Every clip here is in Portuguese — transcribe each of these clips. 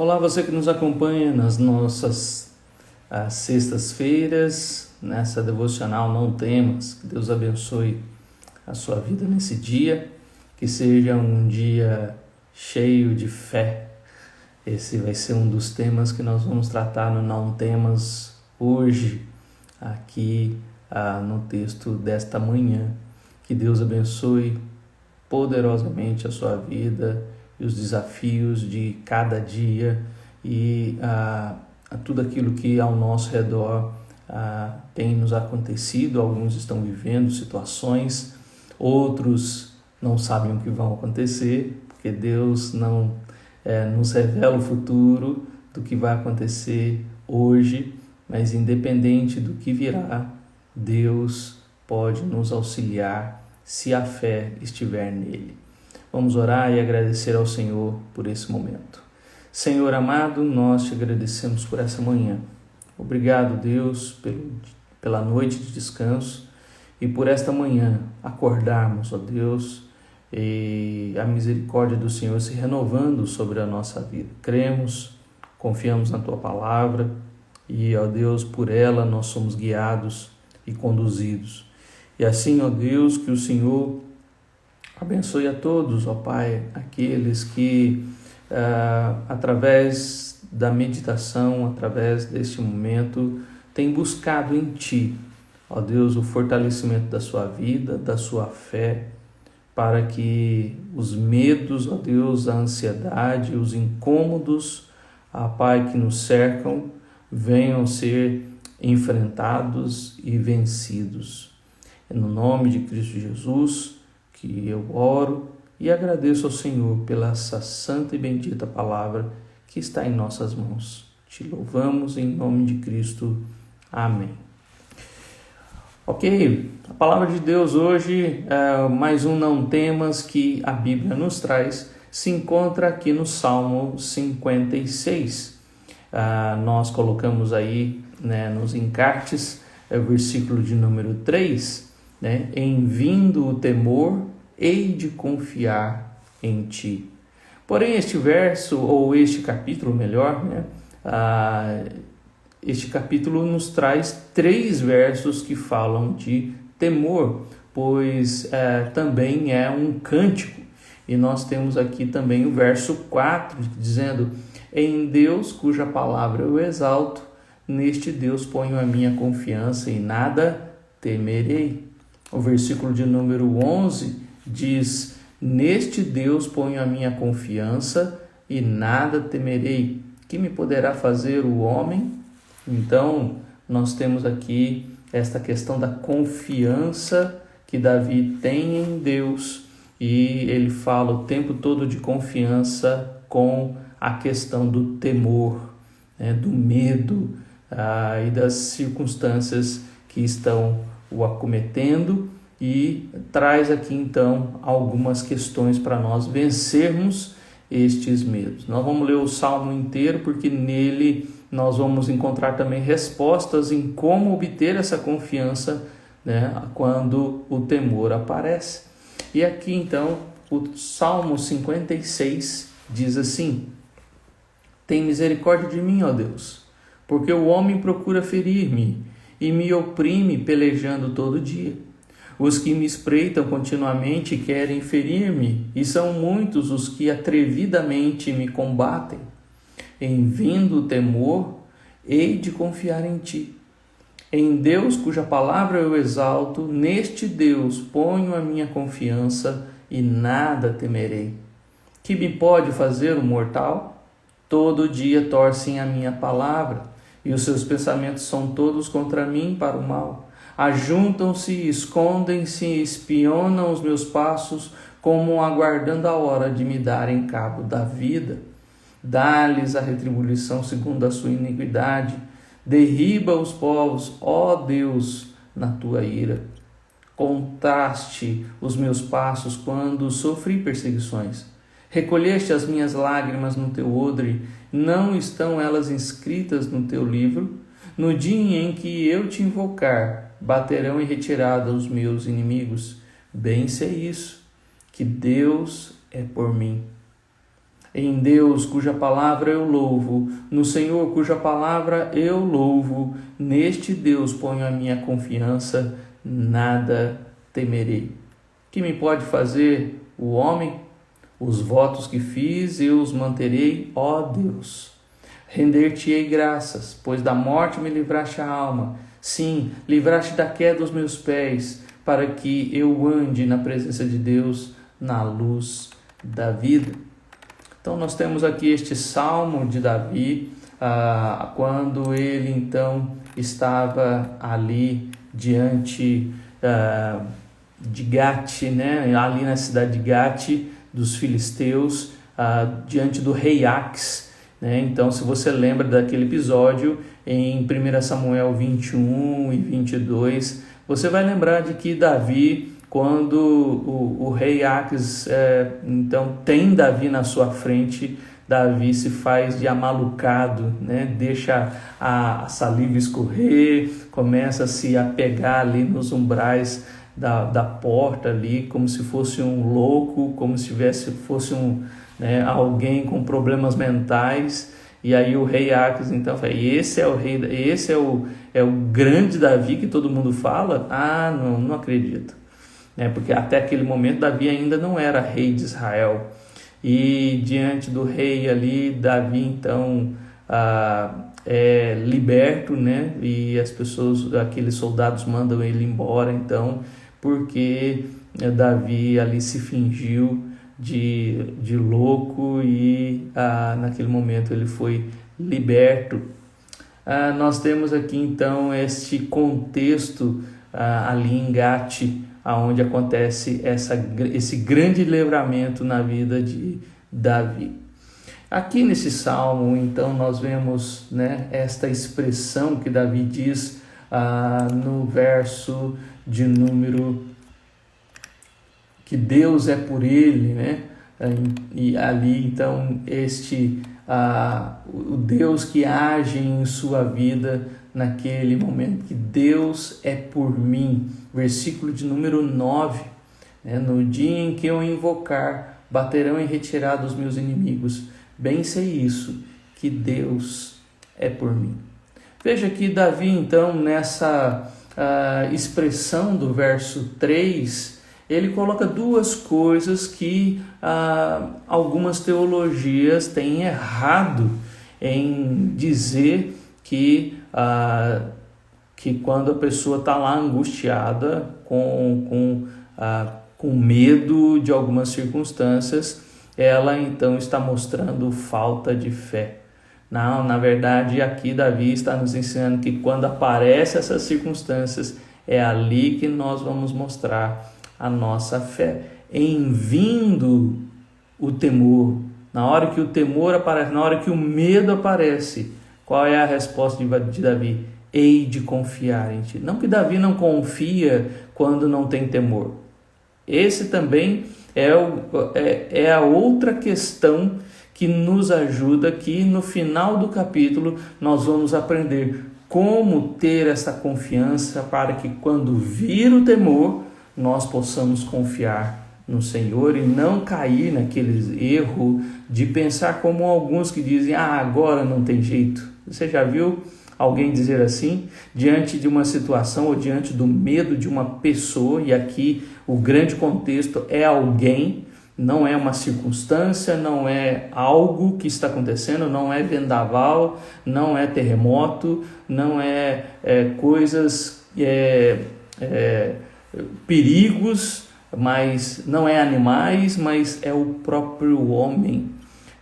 Olá, você que nos acompanha nas nossas sextas-feiras, nessa devocional Não Temas. Que Deus abençoe a sua vida nesse dia, que seja um dia cheio de fé. Esse vai ser um dos temas que nós vamos tratar no Não Temas hoje, aqui no texto desta manhã. Que Deus abençoe poderosamente a sua vida e os desafios de cada dia e a tudo aquilo que ao nosso redor tem nos acontecido. Alguns estão vivendo situações, outros não sabem o que vão acontecer, porque Deus não nos revela o futuro do que vai acontecer hoje, mas independente do que virá, Deus pode nos auxiliar se a fé estiver nele. Vamos orar e agradecer ao Senhor por esse momento. Senhor amado, nós te agradecemos por essa manhã. Obrigado, Deus, pela noite de descanso e por esta manhã acordarmos, ó Deus, e a misericórdia do Senhor se renovando sobre a nossa vida. Cremos, confiamos na Tua palavra e, ó Deus, por ela nós somos guiados e conduzidos. E assim, ó Deus, que o Senhor abençoe a todos, ó Pai, aqueles que, através da meditação, através deste momento, têm buscado em Ti, ó Deus, o fortalecimento da sua vida, da sua fé, para que os medos, ó Deus, a ansiedade, os incômodos, ó Pai, que nos cercam, venham ser enfrentados e vencidos. É no nome de Cristo Jesus que eu oro e agradeço ao Senhor pela essa santa e bendita palavra que está em nossas mãos. Te louvamos em nome de Cristo. Amém. Ok, a palavra de Deus hoje, mais um Não Temas que a Bíblia nos traz, se encontra aqui no Salmo 56. Nós colocamos aí, nos encartes, versículo de número 3, em vindo o temor, hei de confiar em Ti. Porém, este verso, ou este capítulo melhor, este capítulo nos traz 3 versos que falam de temor, pois também é um cântico. E nós temos aqui também o verso 4, dizendo: em Deus, cuja palavra eu exalto, neste Deus ponho a minha confiança e nada temerei. O versículo de número 11 diz: neste Deus ponho a minha confiança e nada temerei. Que me poderá fazer o homem? Então, nós temos aqui esta questão da confiança que Davi tem em Deus, e ele fala o tempo todo de confiança com a questão do temor, do medo e das circunstâncias que estão o acometendo, e traz aqui então algumas questões para nós vencermos estes medos. Nós vamos ler o Salmo inteiro, porque nele nós vamos encontrar também respostas em como obter essa confiança, quando o temor aparece. E aqui então o Salmo 56 diz assim: tem misericórdia de mim, ó Deus, porque o homem procura ferir-me e me oprime pelejando todo dia. Os que me espreitam continuamente querem ferir-me, e são muitos os que atrevidamente me combatem. Em vindo o temor, hei de confiar em Ti. Em Deus, cuja palavra eu exalto, neste Deus ponho a minha confiança e nada temerei. Que me pode fazer o mortal? Todo dia torcem a minha palavra, e os seus pensamentos são todos contra mim para o mal. Ajuntam-se, escondem-se e espionam os meus passos, como aguardando a hora de me darem cabo da vida. Dá-lhes a retribuição segundo a sua iniquidade. Derriba os povos, ó Deus, na tua ira. Contaste os meus passos quando sofri perseguições. Recolheste as minhas lágrimas no teu odre. Não estão elas inscritas no teu livro? No dia em que eu te invocar, baterão em retirada os meus inimigos. Bem sei isso, que Deus é por mim. Em Deus, cuja palavra eu louvo, no Senhor, cuja palavra eu louvo, neste Deus ponho a minha confiança, nada temerei. Que me pode fazer o homem? Os votos que fiz eu os manterei, ó Deus. Render-te-ei graças, pois da morte me livraste a alma. Sim, livraste da queda dos meus pés, para que eu ande na presença de Deus, na luz da vida. Então nós temos aqui este salmo de Davi, quando ele então estava ali diante de Gate, né? Ali na cidade de Gate, dos filisteus, diante do rei Aques, né? Então, se você lembra daquele episódio em 1 Samuel 21 e 22, você vai lembrar de que Davi, quando o rei Aques então tem Davi na sua frente, Davi se faz de amalucado, né? Deixa a saliva escorrer, começa a se apegar ali nos umbrais da porta ali, como se fosse um louco, como se fosse alguém com problemas mentais. E aí o rei Aques então fala: esse é o rei, esse é o grande Davi que todo mundo fala? Não acredito, porque até aquele momento Davi ainda não era rei de Israel. E diante do rei ali, Davi então é liberto, né? E as pessoas, aqueles soldados mandam ele embora, então, porque Davi ali se fingiu de louco e naquele momento ele foi liberto. Nós temos aqui então este contexto ali em Gate, onde acontece esse grande livramento na vida de Davi. Aqui nesse salmo, então, nós vemos, né, esta expressão que Davi diz no verso de número que Deus é por ele, né? E ali, então, o Deus que age em sua vida naquele momento, que Deus é por mim. Versículo de número 9, né? No dia em que eu invocar, baterão em retirada os meus inimigos. Bem sei isso, que Deus é por mim. Veja que Davi, então, nessa expressão do verso 3, ele coloca duas coisas que algumas teologias têm errado em dizer que quando a pessoa está lá angustiada, com medo de algumas circunstâncias, ela então está mostrando falta de fé. Não, na verdade, aqui Davi está nos ensinando que quando aparecem essas circunstâncias, é ali que nós vamos mostrar a nossa fé. Em vindo o temor, na hora que o temor aparece, na hora que o medo aparece, qual é a resposta de Davi? Hei de confiar em ti. Não que Davi não confia quando não tem temor. Esse também é a outra questão que nos ajuda, que no final do capítulo nós vamos aprender como ter essa confiança para que quando vir o temor, nós possamos confiar no Senhor e não cair naquele erro de pensar como alguns que dizem: agora não tem jeito. Você já viu alguém dizer assim, diante de uma situação ou diante do medo de uma pessoa? E aqui o grande contexto é alguém, não é uma circunstância, não é algo que está acontecendo, não é vendaval, não é terremoto, não é coisas, perigos, mas não é animais, mas é o próprio homem,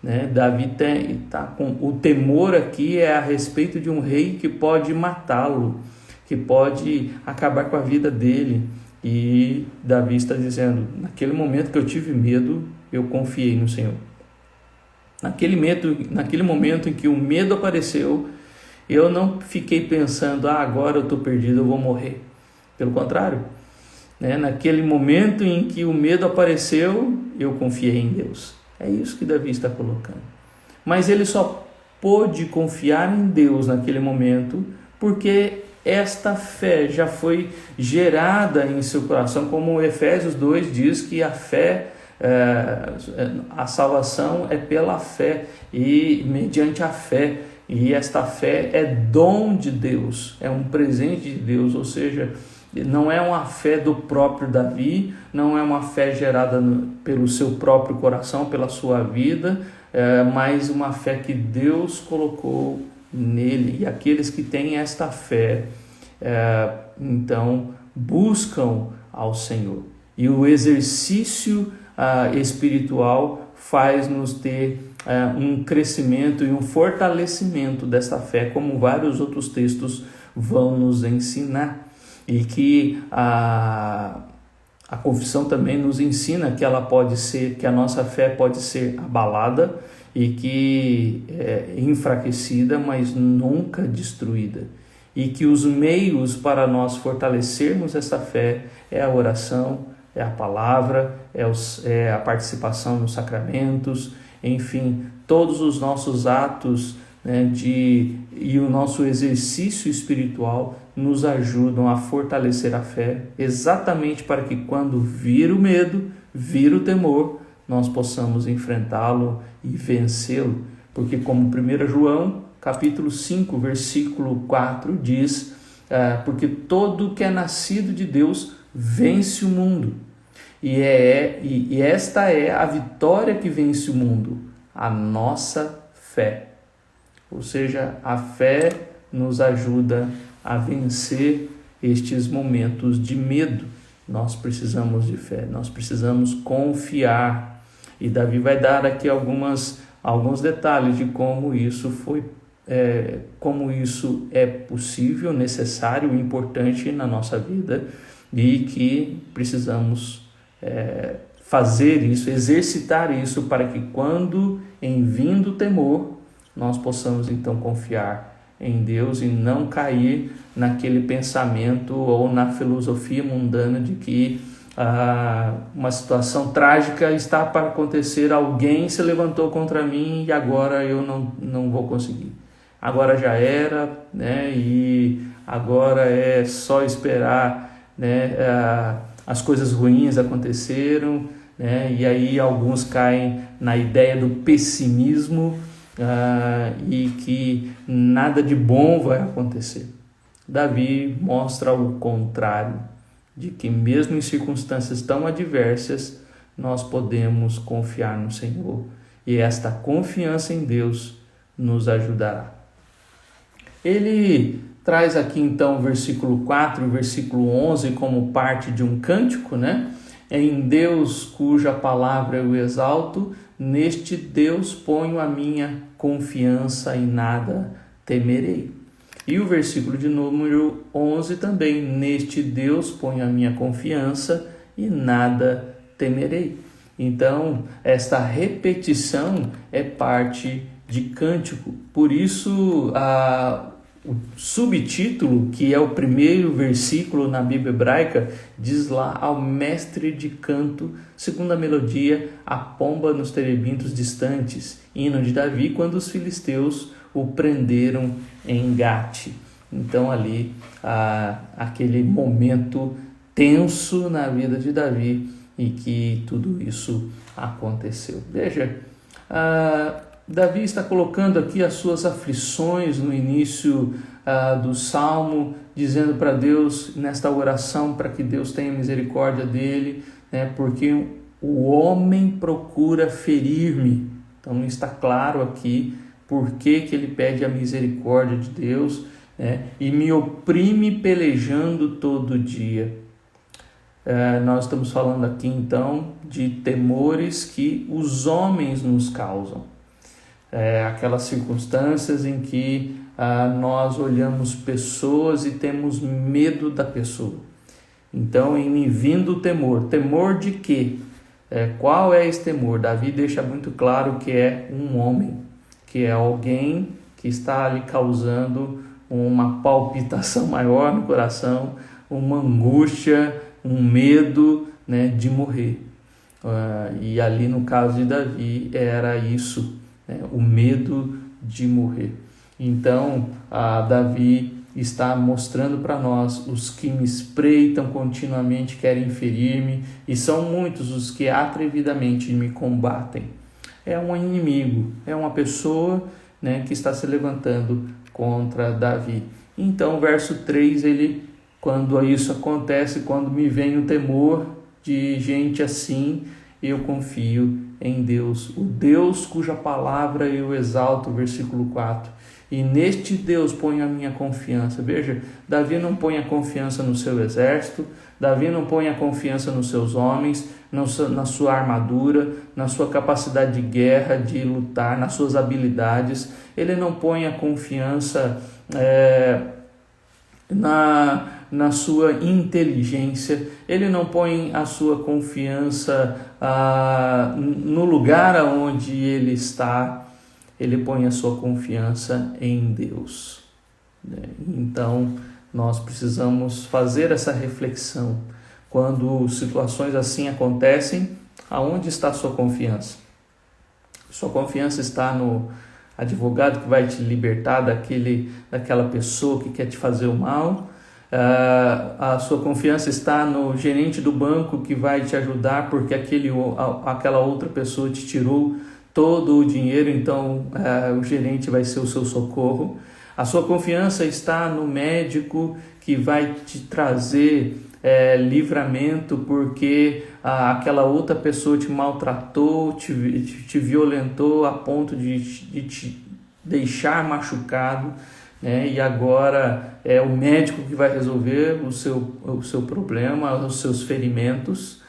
né? Davi está com o temor aqui é a respeito de um rei que pode matá-lo, que pode acabar com a vida dele. E Davi está dizendo: naquele momento que eu tive medo, eu confiei no Senhor. Naquele momento em que o medo apareceu, eu não fiquei pensando: agora eu estou perdido, eu vou morrer. Pelo contrário, né? Naquele momento em que o medo apareceu, eu confiei em Deus. É isso que Davi está colocando. Mas ele só pôde confiar em Deus naquele momento porque esta fé já foi gerada em seu coração, como Efésios 2 diz que a fé A salvação é pela fé e mediante a fé. E esta fé é dom de Deus, é um presente de Deus, ou seja, não é uma fé do próprio Davi, não é uma fé gerada pelo seu próprio coração, pela sua vida, mas uma fé que Deus colocou nele. E aqueles que têm esta fé, então, buscam ao Senhor. E o exercício espiritual faz-nos ter um crescimento e um fortalecimento desta fé, como vários outros textos vão nos ensinar. E que a confissão também nos ensina que que a nossa fé pode ser abalada e que enfraquecida, mas nunca destruída. E que os meios para nós fortalecermos essa fé é a oração, é a palavra, é a participação nos sacramentos, enfim, todos os nossos atos, né, e o nosso exercício espiritual nos ajudam a fortalecer a fé, exatamente para que quando vir o medo, vir o temor, nós possamos enfrentá-lo e vencê-lo. Porque como 1 João, capítulo 5, versículo 4 diz, porque todo que é nascido de Deus vence o mundo. E esta é a vitória que vence o mundo, a nossa fé. Ou seja, a fé nos ajuda a vencer estes momentos de medo. Nós precisamos de fé, nós precisamos confiar. E Davi vai dar aqui alguns detalhes de como isso é possível, necessário, importante na nossa vida e que precisamos fazer isso, exercitar isso para que quando em vindo o temor, nós possamos então confiar em Deus e não cair naquele pensamento ou na filosofia mundana de que uma situação trágica está para acontecer, alguém se levantou contra mim e agora eu não vou conseguir. Agora já era, né? E agora é só esperar, né? As coisas ruins aconteceram, né? E aí alguns caem na ideia do pessimismo, e que nada de bom vai acontecer. Davi mostra o contrário, de que mesmo em circunstâncias tão adversas, nós podemos confiar no Senhor e esta confiança em Deus nos ajudará. Ele traz aqui então o versículo 4 e o versículo 11 como parte de um cântico, né? Em Deus cuja palavra eu exalto, neste Deus ponho a minha confiança e nada temerei. E o versículo de número 11 também, neste Deus ponho a minha confiança e nada temerei. Então, esta repetição é parte de cântico. Por isso, o subtítulo, que é o primeiro versículo na Bíblia hebraica, diz lá: ao mestre de canto, segundo a melodia, a pomba nos terebintos distantes, hino de Davi, quando os filisteus o prenderam em Gate. Então ali, aquele momento tenso na vida de Davi e que tudo isso aconteceu. Veja, Davi está colocando aqui as suas aflições no início do Salmo, dizendo para Deus, nesta oração, para que Deus tenha misericórdia dele, né, porque o homem procura ferir-me. Então está claro aqui por que ele pede a misericórdia de Deus, né, e me oprime pelejando todo dia. Nós estamos falando aqui então de temores que os homens nos causam. Aquelas circunstâncias em que nós olhamos pessoas e temos medo da pessoa. Então, em me vindo o temor de quê? Qual é esse temor? Davi deixa muito claro que é um homem, que é alguém que está ali causando uma palpitação maior no coração, uma angústia, um medo, né, de morrer. E ali no caso de Davi era isso, o medo de morrer. Então, Davi está mostrando para nós: os que me espreitam continuamente querem ferir-me, e são muitos os que atrevidamente me combatem. É um inimigo, é uma pessoa, né, que está se levantando contra Davi. Então, verso 3, quando isso acontece, quando me vem o temor de gente assim, eu confio em Deus, o Deus cuja palavra eu exalto, versículo 4. E neste Deus ponho a minha confiança. Veja, Davi não põe a confiança no seu exército, Davi não põe a confiança nos seus homens, na sua armadura, na sua capacidade de guerra, de lutar, nas suas habilidades. Ele não põe a confiança na sua inteligência, ele não põe a sua confiança no lugar onde ele está, ele põe a sua confiança em Deus. Então, nós precisamos fazer essa reflexão. Quando situações assim acontecem, aonde está a sua confiança? Sua confiança está no advogado que vai te libertar daquela pessoa que quer te fazer o mal? A sua confiança está no gerente do banco que vai te ajudar porque aquela outra pessoa te tirou todo o dinheiro, então o gerente vai ser o seu socorro? A sua confiança está no médico que vai te trazer livramento porque aquela outra pessoa te maltratou, te violentou a ponto de te deixar machucado, né? E agora é o médico que vai resolver o seu problema, os seus ferimentos.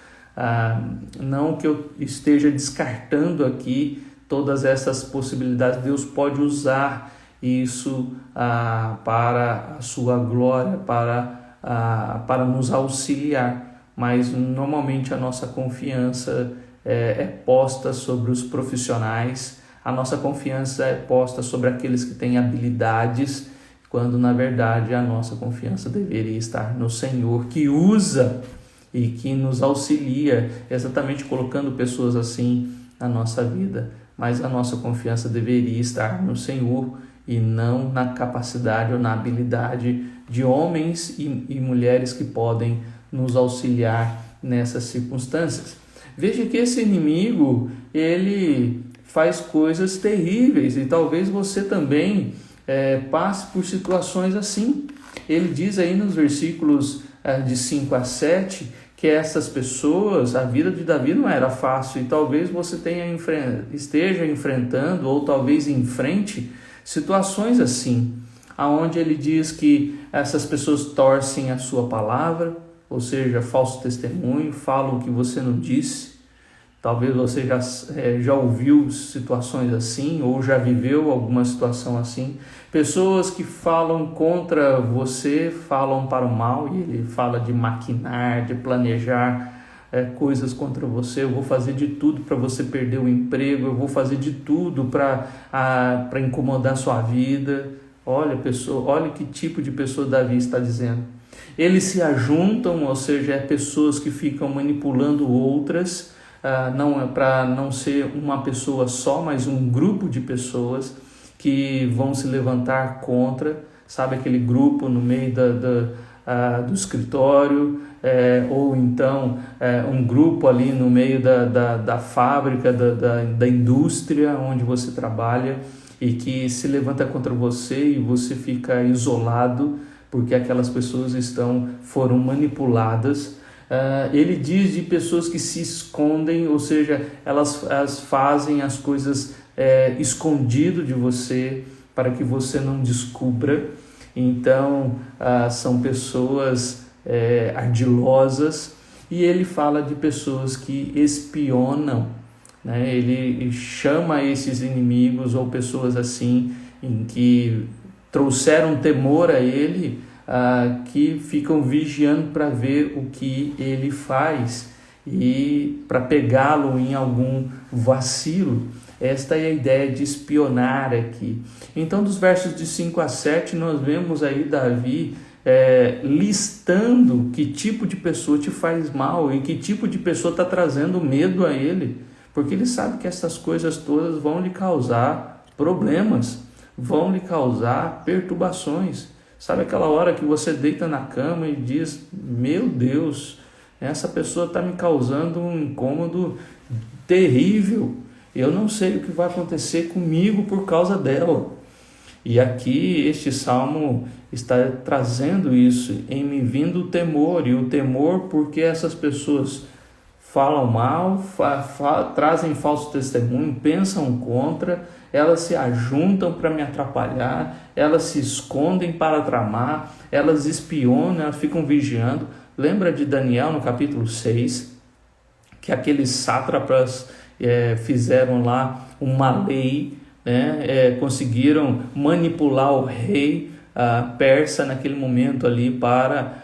Não que eu esteja descartando aqui todas essas possibilidades. Deus pode usar isso para a sua glória, para nos auxiliar, mas normalmente a nossa confiança é posta sobre os profissionais, a nossa confiança é posta sobre aqueles que têm habilidades, quando na verdade a nossa confiança deveria estar no Senhor, que usa e que nos auxilia, exatamente colocando pessoas assim na nossa vida. Mas a nossa confiança deveria estar no Senhor e não na capacidade ou na habilidade de homens e mulheres que podem nos auxiliar nessas circunstâncias. Veja que esse inimigo, ele faz coisas terríveis e talvez você também passe por situações assim. Ele diz aí nos versículos de 5 a 7 que essas pessoas, a vida de Davi não era fácil, e talvez você esteja enfrentando ou talvez enfrente situações assim, aonde ele diz que essas pessoas torcem a sua palavra, ou seja, falso testemunho, falam o que você não disse. Talvez você já ouviu situações assim, ou já viveu alguma situação assim. Pessoas que falam contra você, falam para o mal, e ele fala de maquinar, de planejar coisas contra você. Eu vou fazer de tudo para você perder o emprego, eu vou fazer de tudo para incomodar sua vida. Olha que tipo de pessoa Davi está dizendo. Eles se ajuntam, ou seja, pessoas que ficam manipulando outras, não é para não ser uma pessoa só, mas um grupo de pessoas que vão se levantar contra, sabe, aquele grupo no meio do escritório, ou então um grupo ali no meio da fábrica, da indústria onde você trabalha, e que se levanta contra você e você fica isolado porque aquelas pessoas foram manipuladas. Ele diz de pessoas que se escondem, ou seja, elas fazem as coisas escondido de você para que você não descubra. Então são pessoas ardilosas, e ele fala de pessoas que espionam, né? Ele chama esses inimigos ou pessoas assim, em que trouxeram temor a ele, que ficam vigiando para ver o que ele faz e para pegá-lo em algum vacilo. Esta é a ideia de espionar aqui. Então, dos versos de 5 a 7, nós vemos aí Davi listando que tipo de pessoa te faz mal e que tipo de pessoa está trazendo medo a ele, porque ele sabe que essas coisas todas vão lhe causar problemas, vão lhe causar perturbações. Sabe aquela hora que você deita na cama e diz: meu Deus, essa pessoa está me causando um incômodo terrível. Eu não sei o que vai acontecer comigo por causa dela. E aqui este salmo está trazendo isso, em me vindo o temor, e o temor porque essas pessoas falam mal, trazem falso testemunho, pensam contra, elas se ajuntam para me atrapalhar, elas se escondem para tramar, elas espionam, elas ficam vigiando. Lembra de Daniel no capítulo 6, que aqueles sátrapas fizeram lá uma lei, né? Conseguiram manipular o rei persa naquele momento ali para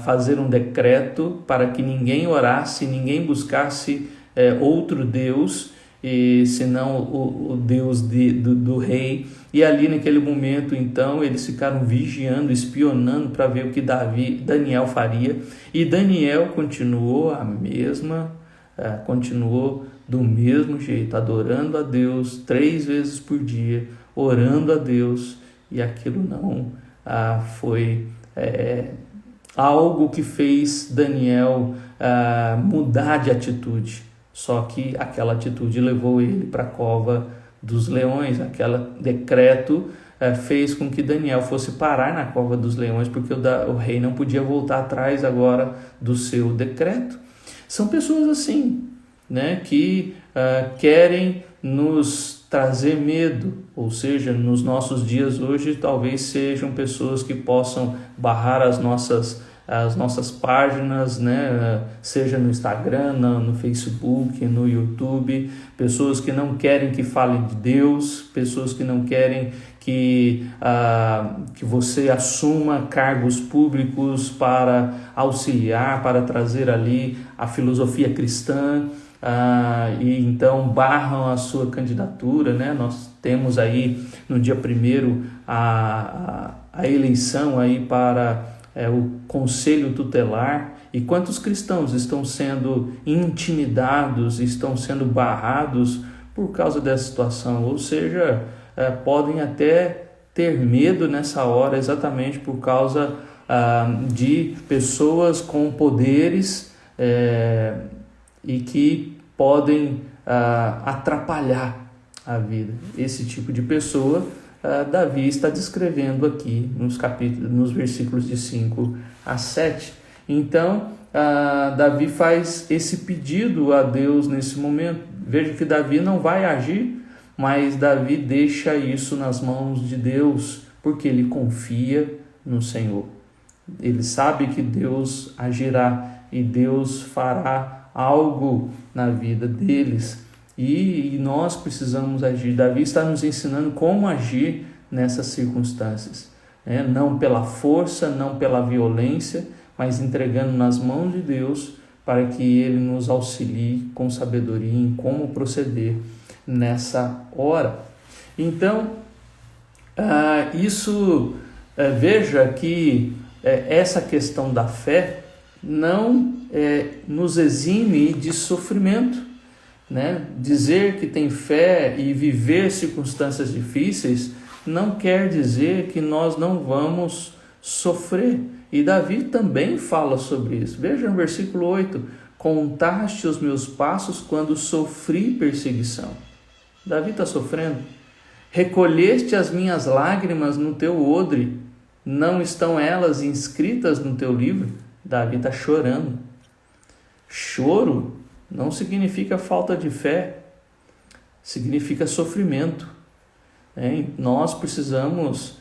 fazer um decreto para que ninguém orasse, ninguém buscasse outro Deus, senão o Deus do rei. E ali naquele momento, então, eles ficaram vigiando, espionando para ver o que Daniel faria. E Daniel continuou continuou do mesmo jeito, adorando a Deus 3 vezes por dia, orando a Deus, e aquilo não foi algo que fez Daniel mudar de atitude. Só que aquela atitude levou ele para a cova dos leões. Aquele decreto fez com que Daniel fosse parar na cova dos leões, porque o rei não podia voltar atrás agora do seu decreto. São pessoas assim, né, que querem nos trazer medo, ou seja, nos nossos dias hoje talvez sejam pessoas que possam barrar as nossas páginas, né, seja no Instagram, no Facebook, no YouTube, pessoas que não querem que fale de Deus, pessoas que não querem que você assuma cargos públicos para auxiliar, para trazer ali a filosofia cristã, e então barram a sua candidatura, né? Nós temos aí no dia 1º a eleição aí para o conselho tutelar, e quantos cristãos estão sendo intimidados, estão sendo barrados por causa dessa situação, ou seja, podem até ter medo nessa hora exatamente por causa de pessoas com poderes e que podem atrapalhar a vida. Esse tipo de pessoa Davi está descrevendo aqui nos versículos de 5 a 7. Então, Davi faz esse pedido a Deus nesse momento. Veja que Davi não vai agir, mas Davi deixa isso nas mãos de Deus, porque ele confia no Senhor. Ele sabe que Deus agirá e Deus fará algo na vida deles. E nós precisamos agir. Davi está nos ensinando como agir nessas circunstâncias, né? Não pela força, não pela violência, mas entregando nas mãos de Deus para que Ele nos auxilie com sabedoria em como proceder nessa hora. Então, veja que essa questão da fé não nos exime de sofrimento, né? Dizer que tem fé e viver circunstâncias difíceis não quer dizer que nós não vamos sofrer. E Davi também fala sobre isso. Veja no versículo 8: contaste os meus passos quando sofri perseguição. Davi está sofrendo. Recolheste as minhas lágrimas no teu odre, não estão elas inscritas no teu livro? Davi está chorando. Choro não significa falta de fé, significa sofrimento. Nós precisamos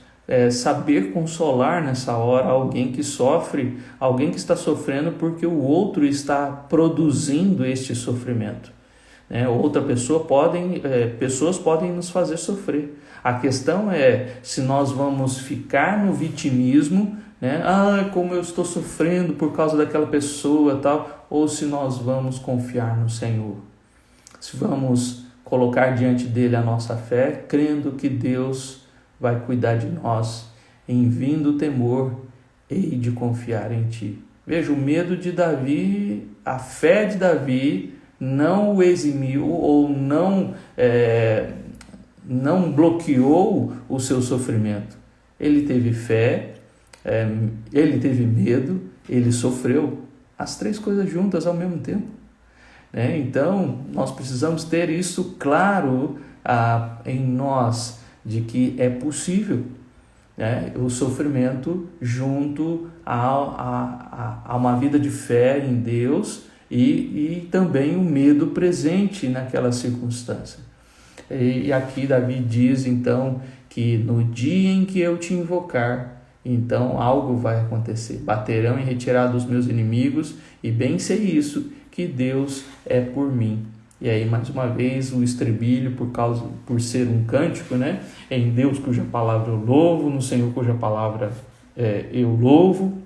saber consolar nessa hora alguém que sofre, alguém que está sofrendo porque o outro está produzindo este sofrimento. Outra pessoa pessoas podem nos fazer sofrer. A questão é se nós vamos ficar no vitimismo, como eu estou sofrendo por causa daquela pessoa, tal, ou se nós vamos confiar no Senhor. Se vamos colocar diante dele a nossa fé, crendo que Deus vai cuidar de nós. Em vindo o temor, hei de confiar em ti. Veja, o medo de Davi, a fé de Davi não o eximiu ou não bloqueou o seu sofrimento. Ele teve fé Ele teve medo, ele sofreu, as três coisas juntas ao mesmo tempo. Então, nós precisamos ter isso claro em nós, de que é possível o sofrimento junto a uma vida de fé em Deus e também o medo presente naquela circunstância. E aqui Davi diz então que no dia em que eu te invocar, então algo vai acontecer. Baterão em retirada dos meus inimigos, e bem sei isso, que Deus é por mim. E aí, mais uma vez, o estribilho por ser um cântico, Em Deus cuja palavra eu louvo, no Senhor cuja palavra eu louvo.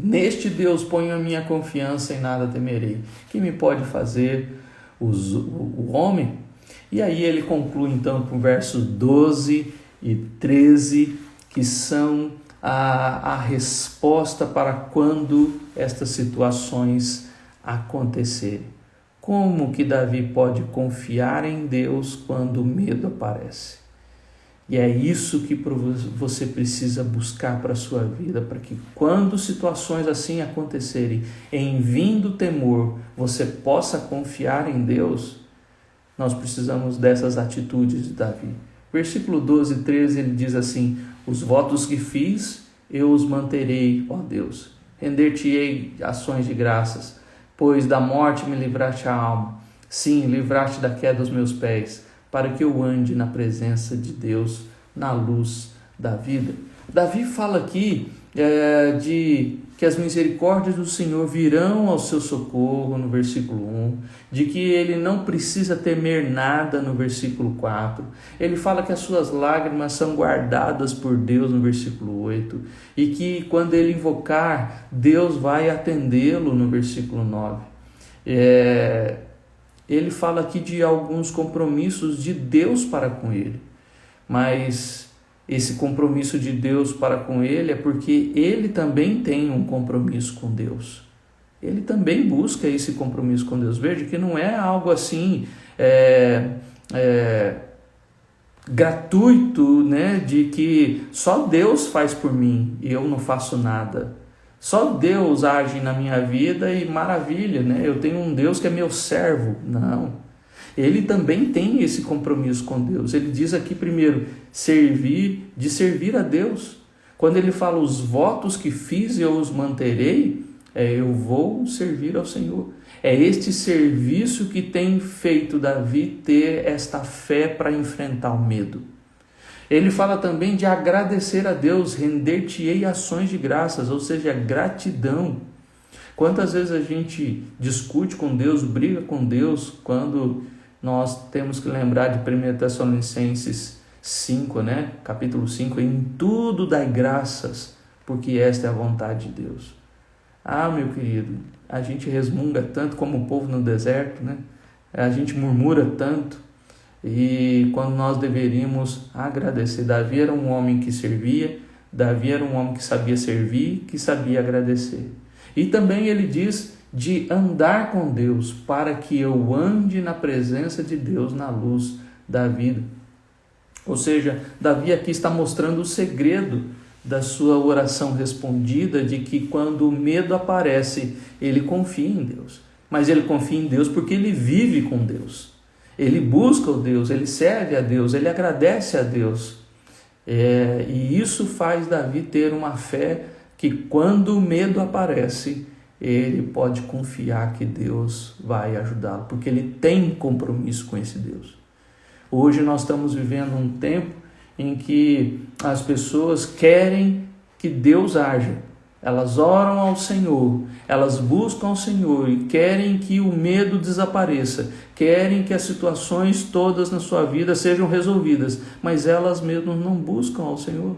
Neste Deus ponho a minha confiança, e nada temerei. Que me pode fazer o homem? E aí ele conclui então com versos 12 e 13, que são a resposta para quando estas situações acontecerem. Como que Davi pode confiar em Deus quando o medo aparece? E é isso que você precisa buscar para a sua vida, para que quando situações assim acontecerem, em vindo temor, você possa confiar em Deus. Nós precisamos dessas atitudes de Davi. Versículo 12 e 13, ele diz assim: os votos que fiz, eu os manterei, ó Deus. Render-te-ei ações de graças, pois da morte me livraste a alma. Sim, livraste da queda dos meus pés, para que eu ande na presença de Deus, na luz da vida. Davi fala aqui de que as misericórdias do Senhor virão ao seu socorro, no versículo 1, de que ele não precisa temer nada, no versículo 4, ele fala que as suas lágrimas são guardadas por Deus, no versículo 8, e que quando ele invocar, Deus vai atendê-lo, no versículo 9. Ele fala aqui de alguns compromissos de Deus para com ele, mas esse compromisso de Deus para com ele é porque ele também tem um compromisso com Deus. Ele também busca esse compromisso com Deus. Veja que não é algo assim gratuito, de que só Deus faz por mim e eu não faço nada. Só Deus age na minha vida e maravilha, eu tenho um Deus que é meu servo. Não. Ele também tem esse compromisso com Deus. Ele diz aqui primeiro, de servir a Deus. Quando ele fala os votos que fiz eu os manterei, eu vou servir ao Senhor. É este serviço que tem feito Davi ter esta fé para enfrentar o medo. Ele fala também de agradecer a Deus, render-te-ei ações de graças, ou seja, gratidão. Quantas vezes a gente discute com Deus, briga com Deus, quando nós temos que lembrar de 1 Tessalonicenses 5, capítulo 5, em tudo dai graças, porque esta é a vontade de Deus. Meu querido, a gente resmunga tanto como o povo no deserto, A gente murmura tanto, e quando nós deveríamos agradecer. Davi era um homem que servia, Davi era um homem que sabia servir, que sabia agradecer. E também ele diz de andar com Deus, para que eu ande na presença de Deus, na luz da vida. Ou seja, Davi aqui está mostrando o segredo da sua oração respondida, de que quando o medo aparece, ele confia em Deus. Mas ele confia em Deus porque ele vive com Deus. Ele busca o Deus, ele serve a Deus, ele agradece a Deus. E isso faz Davi ter uma fé que quando o medo aparece, ele pode confiar que Deus vai ajudá-lo, porque ele tem compromisso com esse Deus. Hoje nós estamos vivendo um tempo em que as pessoas querem que Deus haja. Elas oram ao Senhor, elas buscam ao Senhor e querem que o medo desapareça, querem que as situações todas na sua vida sejam resolvidas, mas elas mesmas não buscam ao Senhor.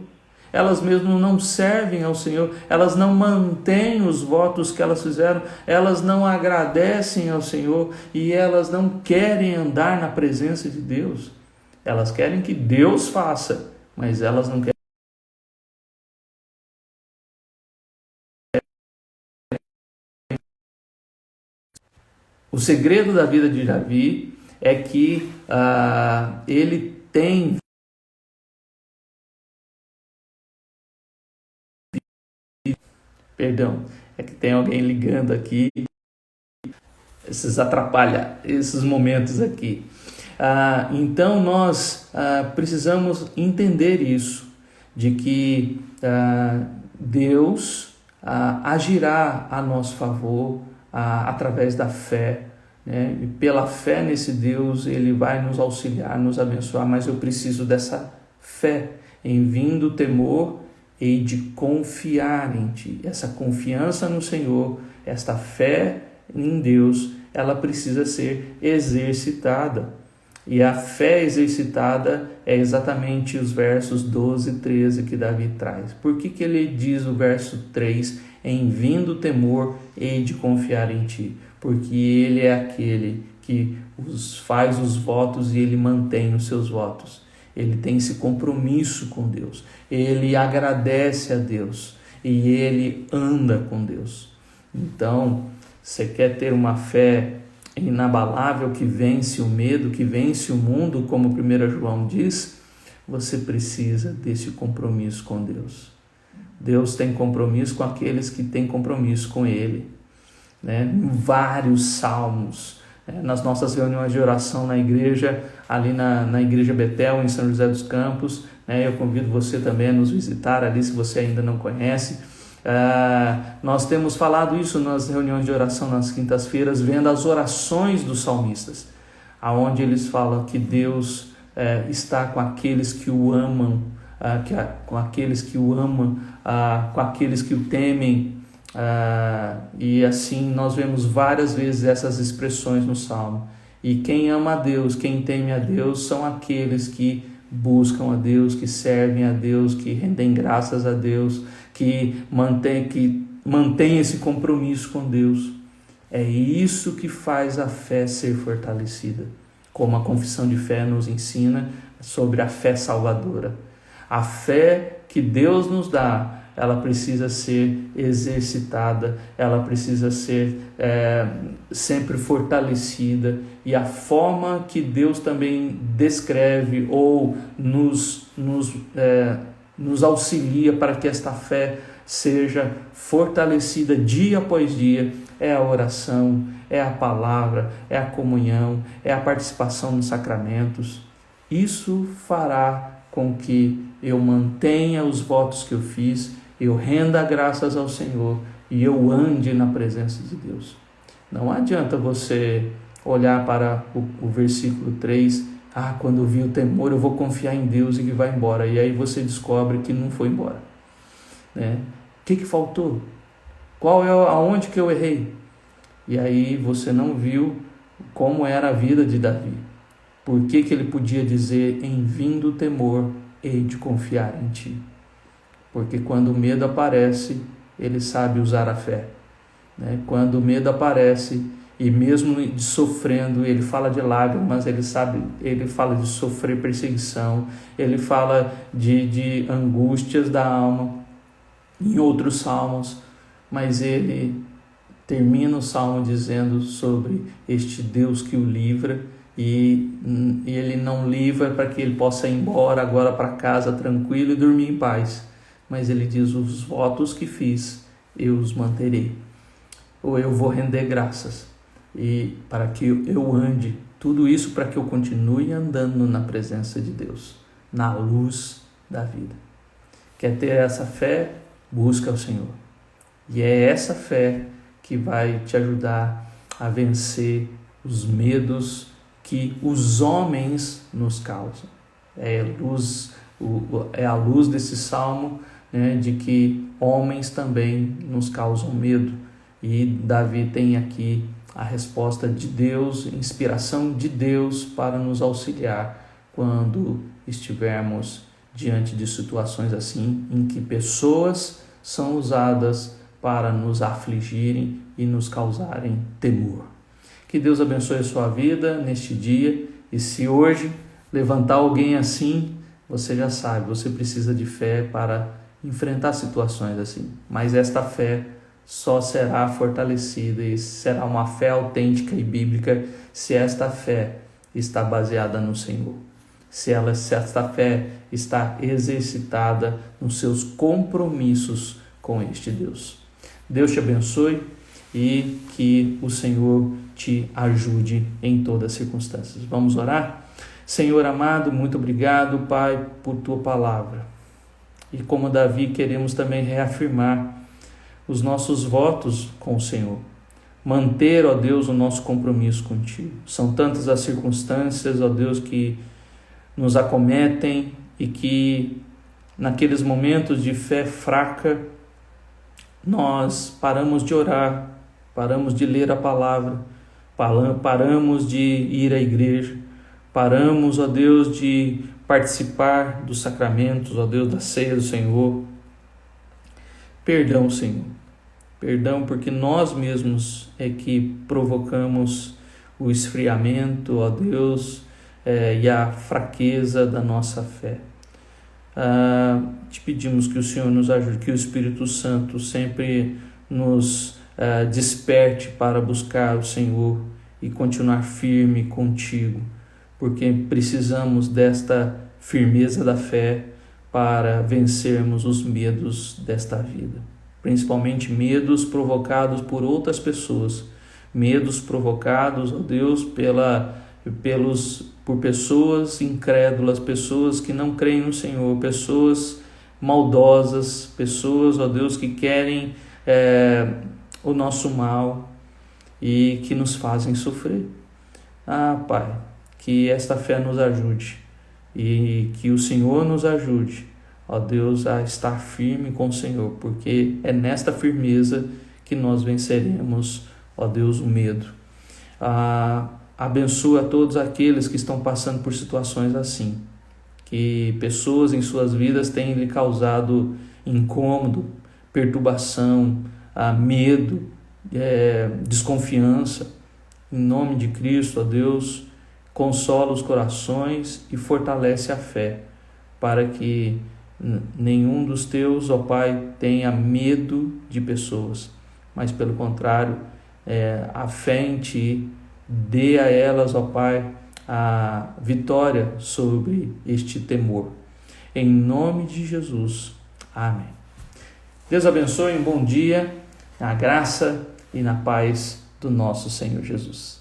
Elas mesmas não servem ao Senhor, elas não mantêm os votos que elas fizeram, elas não agradecem ao Senhor e elas não querem andar na presença de Deus. Elas querem que Deus faça, mas elas não querem. O segredo da vida de Davi é que ele tem Perdão, é que tem alguém ligando aqui, esses momentos aqui. Então nós precisamos entender isso, de que Deus agirá a nosso favor através da fé, né? E pela fé nesse Deus, Ele vai nos auxiliar, nos abençoar, mas eu preciso dessa fé. Em vindo o temor, hei de confiar em Ti. Essa confiança no Senhor, esta fé em Deus, ela precisa ser exercitada. E a fé exercitada é exatamente os versos 12 e 13 que Davi traz. Por que ele diz o verso 3? Em vindo o temor, hei de confiar em Ti. Porque Ele é aquele que faz os votos e Ele mantém os seus votos. Ele tem esse compromisso com Deus. Ele agradece a Deus e ele anda com Deus. Então, você quer ter uma fé inabalável que vence o medo, que vence o mundo, como 1 João diz, você precisa desse compromisso com Deus. Deus tem compromisso com aqueles que têm compromisso com Ele, né? Vários salmos, nas nossas reuniões de oração na igreja, ali na Igreja Betel, em São José dos Campos, né? Eu convido você também a nos visitar ali, se você ainda não conhece. Nós temos falado isso nas reuniões de oração nas quintas-feiras, vendo as orações dos salmistas, aonde eles falam que Deus está com aqueles que o amam, com aqueles que o amam, com aqueles que o temem. E assim nós vemos várias vezes essas expressões no Salmo. E quem ama a Deus, quem teme a Deus, são aqueles que buscam a Deus, que servem a Deus, que rendem graças a Deus, que mantém esse compromisso com Deus. É isso que faz a fé ser fortalecida, como a confissão de fé nos ensina sobre a fé salvadora. A fé que Deus nos dá, ela precisa ser exercitada, ela precisa ser sempre fortalecida, e a forma que Deus também descreve ou nos auxilia para que esta fé seja fortalecida dia após dia é a oração, é a palavra, é a comunhão, é a participação nos sacramentos. Isso fará com que eu mantenha os votos que eu fiz, eu renda graças ao Senhor e eu ande na presença de Deus. Não adianta você olhar para o versículo 3, quando eu vi o temor, eu vou confiar em Deus e que vai embora. E aí você descobre que não foi embora, né? O que faltou? Aonde que eu errei? E aí você não viu como era a vida de Davi. Por que ele podia dizer, em vindo o temor, hei de confiar em Ti? Porque quando o medo aparece, ele sabe usar a fé, né? Quando o medo aparece, e mesmo sofrendo, ele fala de lágrimas, ele fala de sofrer perseguição, ele fala de angústias da alma, em outros salmos, mas ele termina o salmo dizendo sobre este Deus que o livra, e ele não livra para que ele possa ir embora agora para casa tranquilo e dormir em paz, mas ele diz, os votos que fiz, eu os manterei, ou eu vou render graças, e para que eu ande, tudo isso para que eu continue andando na presença de Deus, na luz da vida. Quer ter essa fé? Busca o Senhor. E é essa fé que vai te ajudar a vencer os medos que os homens nos causam. É a luz desse salmo, né, de que homens também nos causam medo. E Davi tem aqui a resposta de Deus, inspiração de Deus para nos auxiliar quando estivermos diante de situações assim, em que pessoas são usadas para nos afligirem e nos causarem temor. Que Deus abençoe a sua vida neste dia, e se hoje levantar alguém assim, você já sabe, você precisa de fé para enfrentar situações assim, mas esta fé só será fortalecida e será uma fé autêntica e bíblica se esta fé está baseada no Senhor, se esta fé está exercitada nos seus compromissos com este Deus. Deus te abençoe e que o Senhor te ajude em todas as circunstâncias. Vamos orar? Senhor amado, muito obrigado, Pai, por tua palavra. E como Davi, queremos também reafirmar os nossos votos com o Senhor. Manter, ó Deus, o nosso compromisso contigo. São tantas as circunstâncias, ó Deus, que nos acometem e que naqueles momentos de fé fraca nós paramos de orar, paramos de ler a palavra, paramos de ir à igreja, paramos, ó Deus, de participar dos sacramentos, ó Deus, da ceia do Senhor. Perdão, Senhor. Perdão porque nós mesmos é que provocamos o esfriamento, ó Deus, e a fraqueza da nossa fé. Te pedimos que o Senhor nos ajude, que o Espírito Santo sempre nos desperte para buscar o Senhor e continuar firme contigo, porque precisamos desta firmeza da fé para vencermos os medos desta vida, principalmente medos provocados por outras pessoas, medos provocados, ó Deus, por pessoas incrédulas, pessoas que não creem no Senhor, pessoas maldosas, pessoas, ó Deus, que querem o nosso mal e que nos fazem sofrer. Pai, que esta fé nos ajude e que o Senhor nos ajude, ó Deus, a estar firme com o Senhor, porque é nesta firmeza que nós venceremos, ó Deus, o medo. Abençoa a todos aqueles que estão passando por situações assim, que pessoas em suas vidas têm lhe causado incômodo, perturbação, medo, desconfiança. Em nome de Cristo, ó Deus, consola os corações e fortalece a fé, para que nenhum dos teus, ó Pai, tenha medo de pessoas, mas pelo contrário, a fé em Ti dê a elas, ó Pai, a vitória sobre este temor. Em nome de Jesus. Amém. Deus abençoe, um bom dia, na graça e na paz do nosso Senhor Jesus.